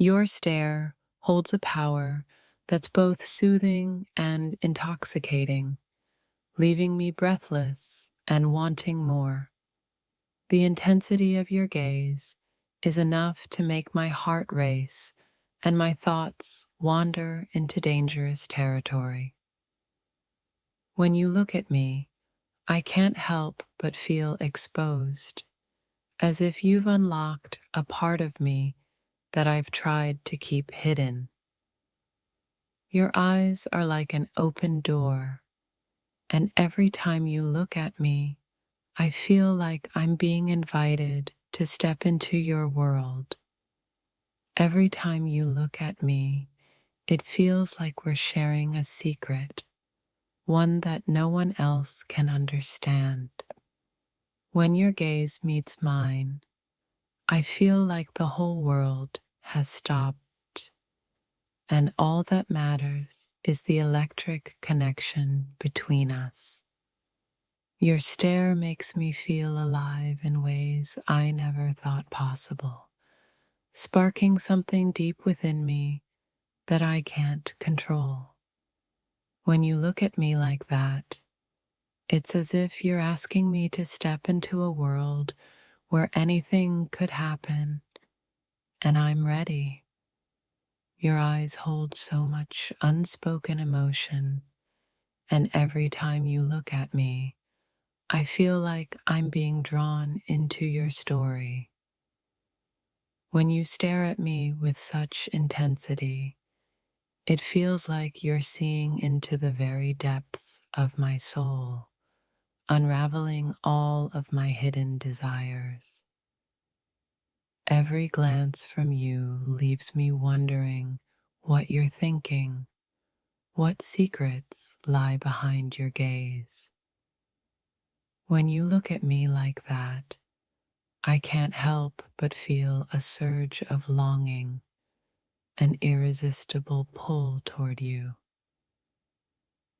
Your stare holds a power that's both soothing and intoxicating, leaving me breathless and wanting more. The intensity of your gaze is enough to make my heart race and my thoughts wander into dangerous territory. When you look at me, I can't help but feel exposed, as if you've unlocked a part of me that I've tried to keep hidden. Your eyes are like an open door, and every time you look at me, I feel like I'm being invited to step into your world. Every time you look at me, it feels like we're sharing a secret, one that no one else can understand. When your gaze meets mine, I feel like the whole world has stopped, and all that matters is the electric connection between us. Your stare makes me feel alive in ways I never thought possible, sparking something deep within me that I can't control. When you look at me like that, it's as if you're asking me to step into a world where anything could happen, and I'm ready. Your eyes hold so much unspoken emotion, and every time you look at me, I feel like I'm being drawn into your story. When you stare at me with such intensity, it feels like you're seeing into the very depths of my soul, unraveling all of my hidden desires. Every glance from you leaves me wondering what you're thinking, what secrets lie behind your gaze. When you look at me like that, I can't help but feel a surge of longing, an irresistible pull toward you.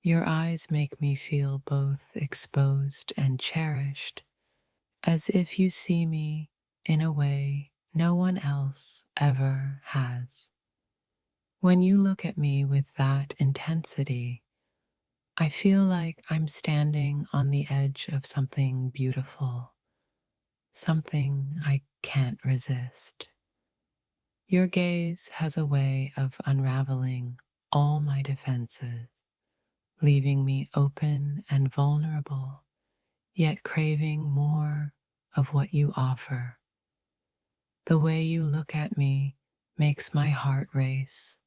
Your eyes make me feel both exposed and cherished, as if you see me in a way no one else ever has. When you look at me with that intensity, I feel like I'm standing on the edge of something beautiful, something I can't resist. Your gaze has a way of unraveling all my defenses, leaving me open and vulnerable, yet craving more of what you offer. The way you look at me makes my heart race,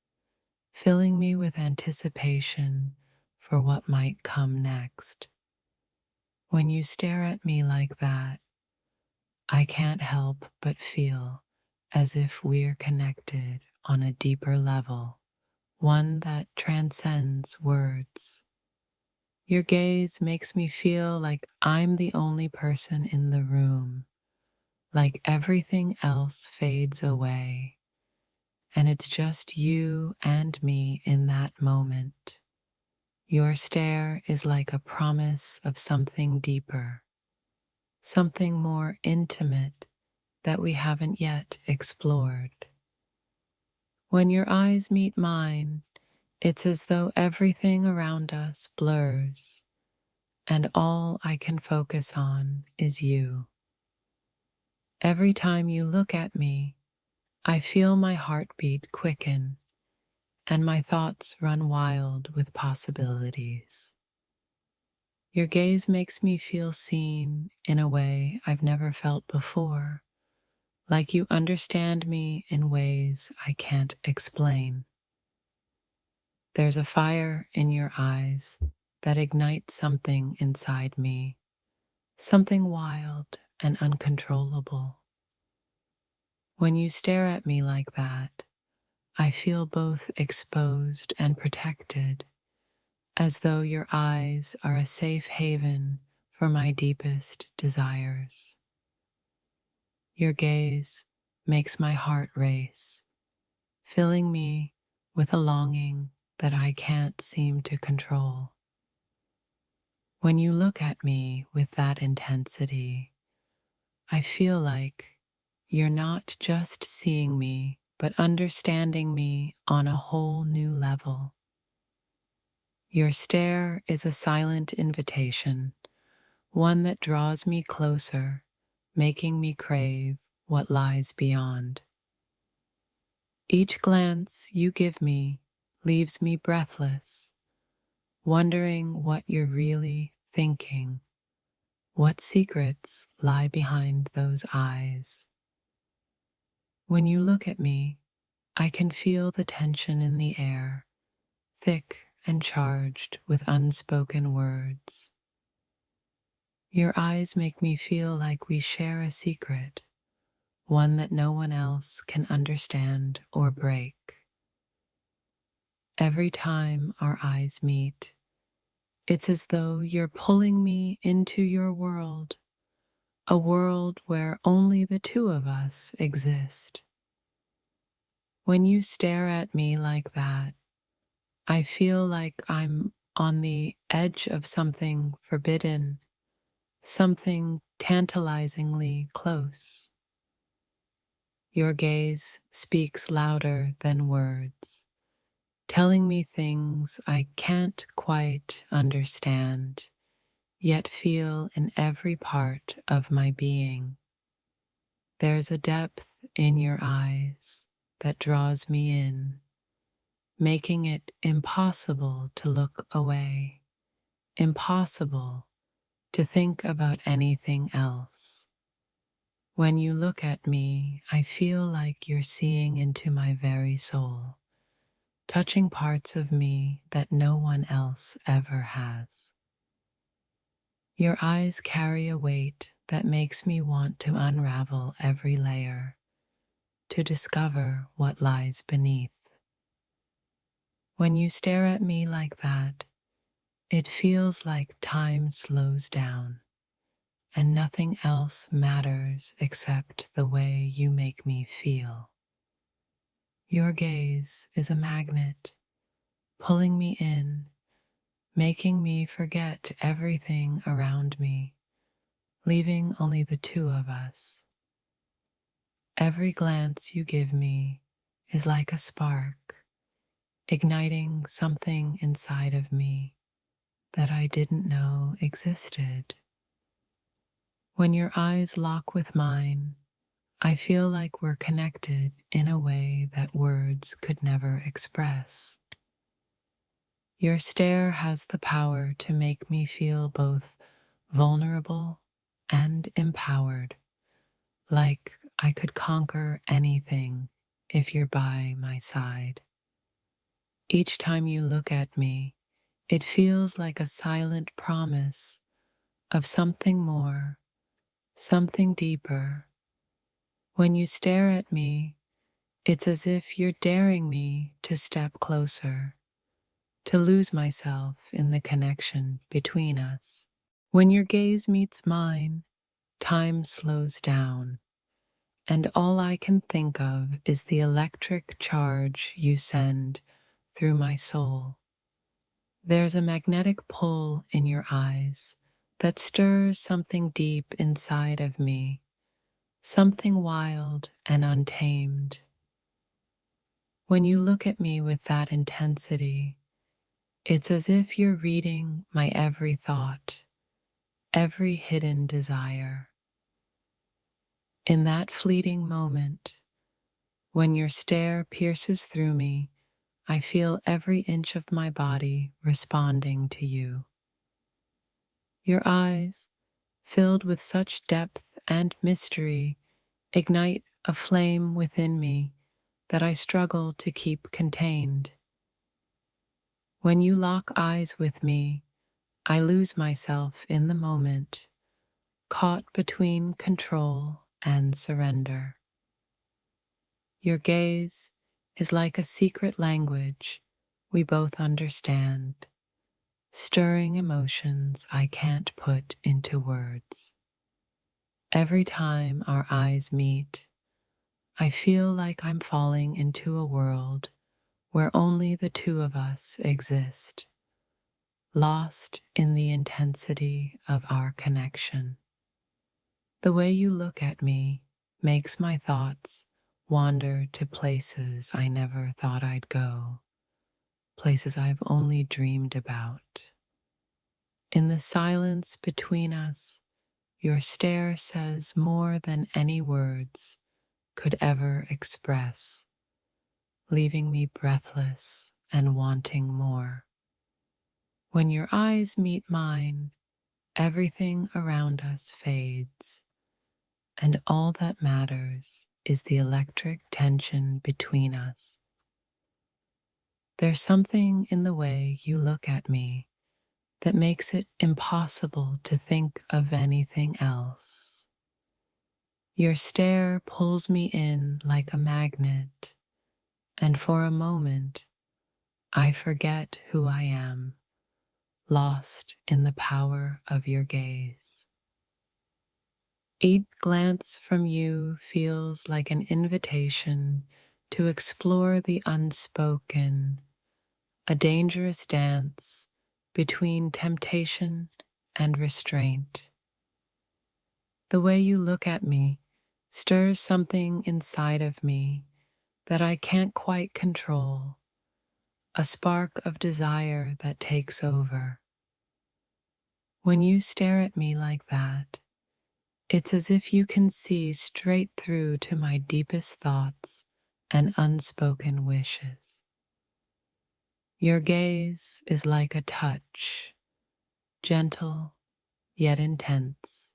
filling me with anticipation for what might come next. When you stare at me like that, I can't help but feel as if we're connected on a deeper level, one that transcends words. Your gaze makes me feel like I'm the only person in the room, like everything else fades away, and it's just you and me in that moment. Your stare is like a promise of something deeper, something more intimate that we haven't yet explored. When your eyes meet mine, it's as though everything around us blurs, and all I can focus on is you. Every time you look at me, I feel my heartbeat quicken, and my thoughts run wild with possibilities. Your gaze makes me feel seen in a way I've never felt before, like you understand me in ways I can't explain. There's a fire in your eyes that ignites something inside me, something wild and uncontrollable. When you stare at me like that, I feel both exposed and protected, as though your eyes are a safe haven for my deepest desires. Your gaze makes my heart race, filling me with a longing that I can't seem to control. When you look at me with that intensity, I feel like you're not just seeing me but understanding me on a whole new level. Your stare is a silent invitation, one that draws me closer, making me crave what lies beyond. Each glance you give me leaves me breathless, wondering what you're really thinking, what secrets lie behind those eyes. When you look at me, I can feel the tension in the air, thick and charged with unspoken words. Your eyes make me feel like we share a secret, one that no one else can understand or break. Every time our eyes meet, it's as though you're pulling me into your world, a world where only the two of us exist. When you stare at me like that, I feel like I'm on the edge of something forbidden, something tantalizingly close. Your gaze speaks louder than words, telling me things I can't quite understand, yet feel in every part of my being. There's a depth in your eyes that draws me in, making it impossible to look away, impossible to think about anything else. When you look at me, I feel like you're seeing into my very soul, touching parts of me that no one else ever has. Your eyes carry a weight that makes me want to unravel every layer, to discover what lies beneath. When you stare at me like that, it feels like time slows down, and nothing else matters except the way you make me feel. Your gaze is a magnet, pulling me in, making me forget everything around me, leaving only the two of us. Every glance you give me is like a spark, igniting something inside of me that I didn't know existed. When your eyes lock with mine, I feel like we're connected in a way that words could never express. Your stare has the power to make me feel both vulnerable and empowered, like I could conquer anything if you're by my side. Each time you look at me, it feels like a silent promise of something more, something deeper. When you stare at me, it's as if you're daring me to step closer, to lose myself in the connection between us. When your gaze meets mine, time slows down, and all I can think of is the electric charge you send through my soul. There's a magnetic pull in your eyes that stirs something deep inside of me, something wild and untamed. When you look at me with that intensity, it's as if you're reading my every thought, every hidden desire. In that fleeting moment, when your stare pierces through me, I feel every inch of my body responding to you. Your eyes, filled with such depth and mystery, ignite a flame within me that I struggle to keep contained. When you lock eyes with me, I lose myself in the moment, caught between control and surrender. Your gaze is like a secret language we both understand, stirring emotions I can't put into words. Every time our eyes meet, I feel like I'm falling into a world where only the two of us exist, lost in the intensity of our connection. The way you look at me makes my thoughts wander to places I never thought I'd go, places I've only dreamed about. In the silence between us, your stare says more than any words could ever express, leaving me breathless and wanting more. When your eyes meet mine, everything around us fades, and all that matters is the electric tension between us. There's something in the way you look at me that makes it impossible to think of anything else. Your stare pulls me in like a magnet, and for a moment, I forget who I am, lost in the power of your gaze. Each glance from you feels like an invitation to explore the unspoken, a dangerous dance between temptation and restraint. The way you look at me stirs something inside of me that I can't quite control, a spark of desire that takes over. When you stare at me like that, it's as if you can see straight through to my deepest thoughts and unspoken wishes. Your gaze is like a touch, gentle yet intense,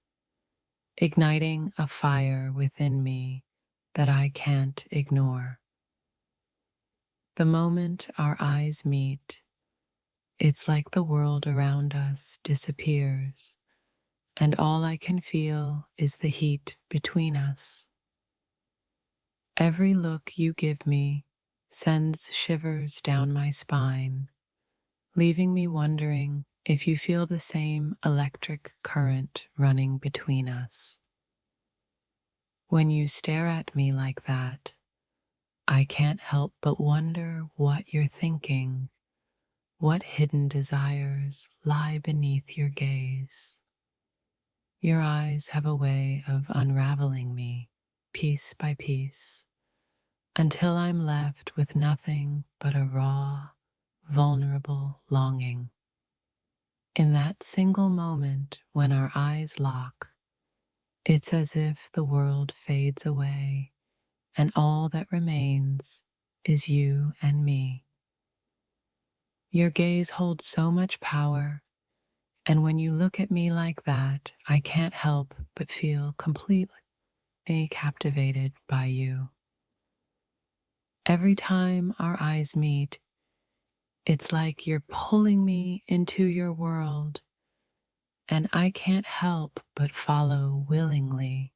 igniting a fire within me that I can't ignore. The moment our eyes meet, it's like the world around us disappears, and all I can feel is the heat between us. Every look you give me sends shivers down my spine, leaving me wondering if you feel the same electric current running between us. When you stare at me like that, I can't help but wonder what you're thinking, what hidden desires lie beneath your gaze. Your eyes have a way of unraveling me, piece by piece, until I'm left with nothing but a raw, vulnerable longing. In that single moment when our eyes lock, it's as if the world fades away and all that remains is you and me. Your gaze holds so much power, and when you look at me like that, I can't help but feel completely captivated by you. Every time our eyes meet, it's like you're pulling me into your world, and I can't help but follow willingly.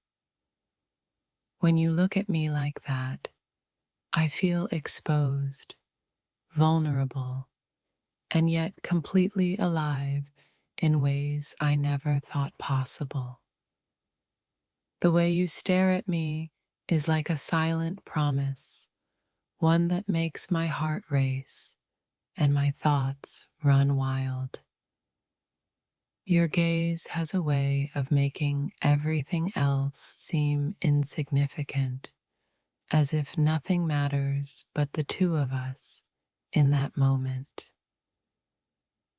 When you look at me like that, I feel exposed, vulnerable, and yet completely alive in ways I never thought possible. The way you stare at me is like a silent promise, one that makes my heart race and my thoughts run wild. Your gaze has a way of making everything else seem insignificant, as if nothing matters but the two of us in that moment.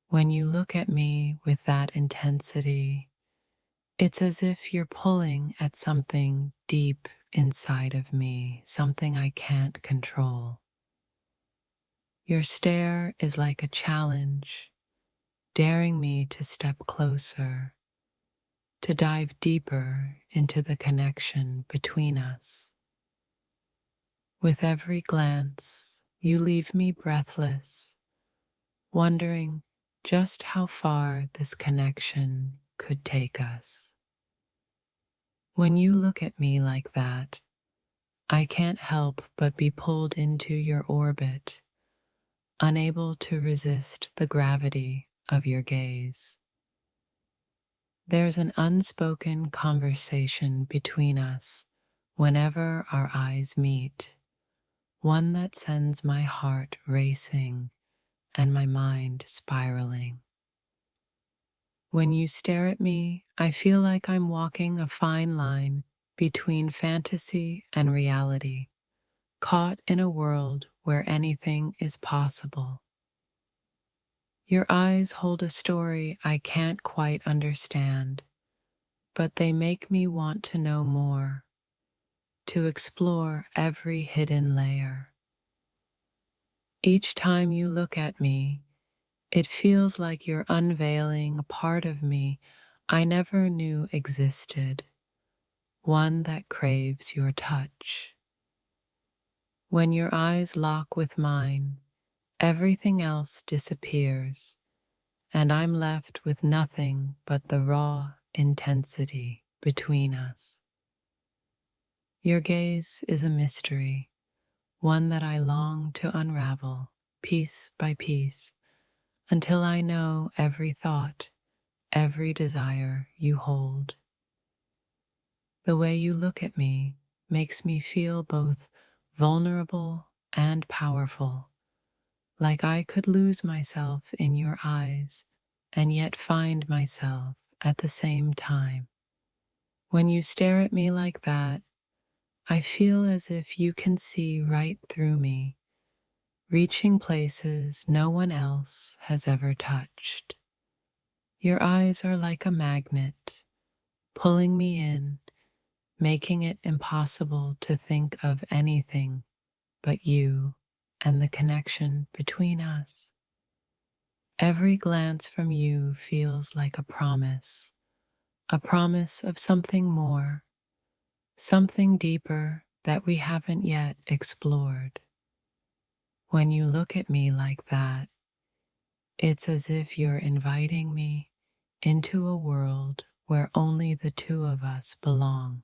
When you look at me with that intensity, it's as if you're pulling at something deep inside of me, something I can't control. Your stare is like a challenge, daring me to step closer, to dive deeper into the connection between us. With every glance, you leave me breathless, wondering just how far this connection could take us. When you look at me like that, I can't help but be pulled into your orbit, unable to resist the gravity of your gaze. There's an unspoken conversation between us whenever our eyes meet, one that sends my heart racing and my mind spiraling. When you stare at me, I feel like I'm walking a fine line between fantasy and reality, caught in a world where anything is possible. Your eyes hold a story I can't quite understand, but they make me want to know more, to explore every hidden layer. Each time you look at me, it feels like you're unveiling a part of me I never knew existed, one that craves your touch. When your eyes lock with mine, everything else disappears, and I'm left with nothing but the raw intensity between us. Your gaze is a mystery, one that I long to unravel piece by piece until I know every thought, every desire you hold. The way you look at me makes me feel both vulnerable and powerful, like I could lose myself in your eyes and yet find myself at the same time. When you stare at me like that, I feel as if you can see right through me, reaching places no one else has ever touched. Your eyes are like a magnet, pulling me in, making it impossible to think of anything but you and the connection between us. Every glance from you feels like a promise of something more, something deeper that we haven't yet explored. When you look at me like that, it's as if you're inviting me into a world where only the two of us belong.